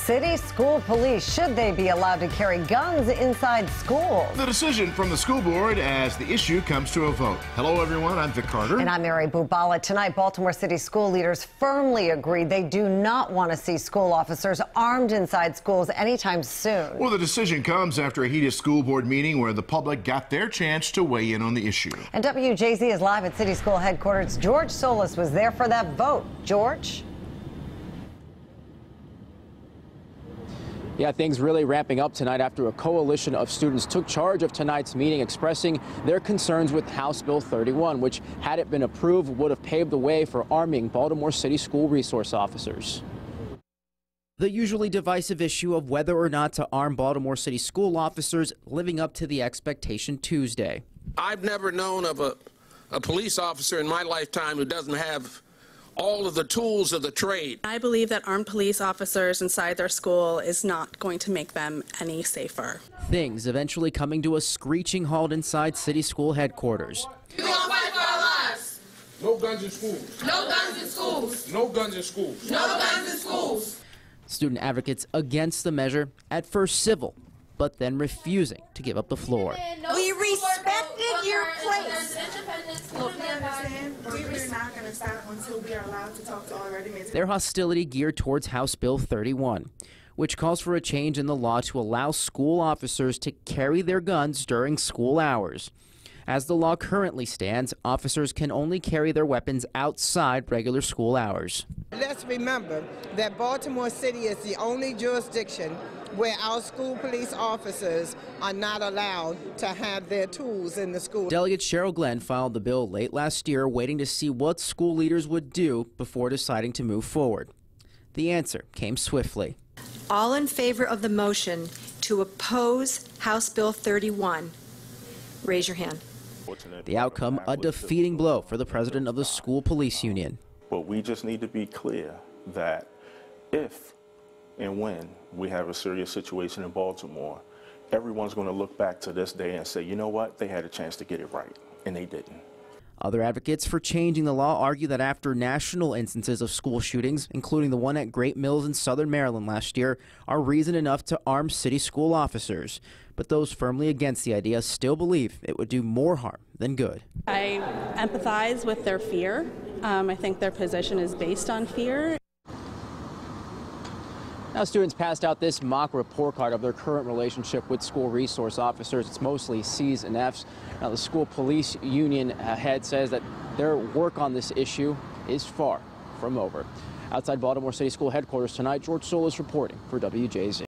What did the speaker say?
City school police, should they be allowed to carry guns inside schools? The decision from the school board as the issue comes to a vote. Hello, everyone. I'm Vic Carter. And I'm Mary Bubala. Tonight, Baltimore City school leaders firmly agreed they do not want to see school officers armed inside schools anytime soon. Well, the decision comes after a heated school board meeting where the public got their chance to weigh in on the issue. And WJZ is live at City School headquarters. George Solis was there for that vote. George? Yeah, things really ramping up tonight after a coalition of students took charge of tonight's meeting, expressing their concerns with House Bill 31, which, had it been approved, would have paved the way for arming Baltimore City school resource officers. The usually divisive issue of whether or not to arm Baltimore City school officers living up to the expectation Tuesday. I've never known of a police officer in my lifetime who doesn't have all of the tools of the trade. I believe that armed police officers inside their school is not going to make them any safer. Things eventually coming to a screeching halt inside City School headquarters. We're going to fight for our lives. No guns in schools. No guns in schools. No guns in schools. No guns in schools. Student advocates against the measure, at first civil, but then refusing to give up the floor. We respected your place. We're not going to stop until we are allowed to talk to all ready-made. Their hostility geared towards House Bill 31, which calls for a change in the law to allow school officers to carry their guns during school hours. As the law currently stands, officers can only carry their weapons outside regular school hours. Let's remember that Baltimore City is the only jurisdiction where our school police officers are not allowed to have their tools in the school. Delegate Cheryl Glenn filed the bill late last year, waiting to see what school leaders would do before deciding to move forward. The answer came swiftly. All in favor of the motion to oppose House Bill 31, raise your hand. The outcome, a defeating blow for the president of the school police union. But we just need to be clear that if and when we have a serious situation in Baltimore, everyone's going to look back to this day and say, you know what, they had a chance to get it right, and they didn't. Other advocates for changing the law argue that after national instances of school shootings, including the one at Great Mills in southern Maryland last year, are reason enough to arm city school officers. But those firmly against the idea still believe it would do more harm than good. I empathize with their fear. I think their position is based on fear. Now, students passed out this mock report card of their current relationship with school resource officers. It's mostly C's and F's. Now, the school police union head says that their work on this issue is far from over. Outside Baltimore City School headquarters tonight, George Solis reporting for WJZ.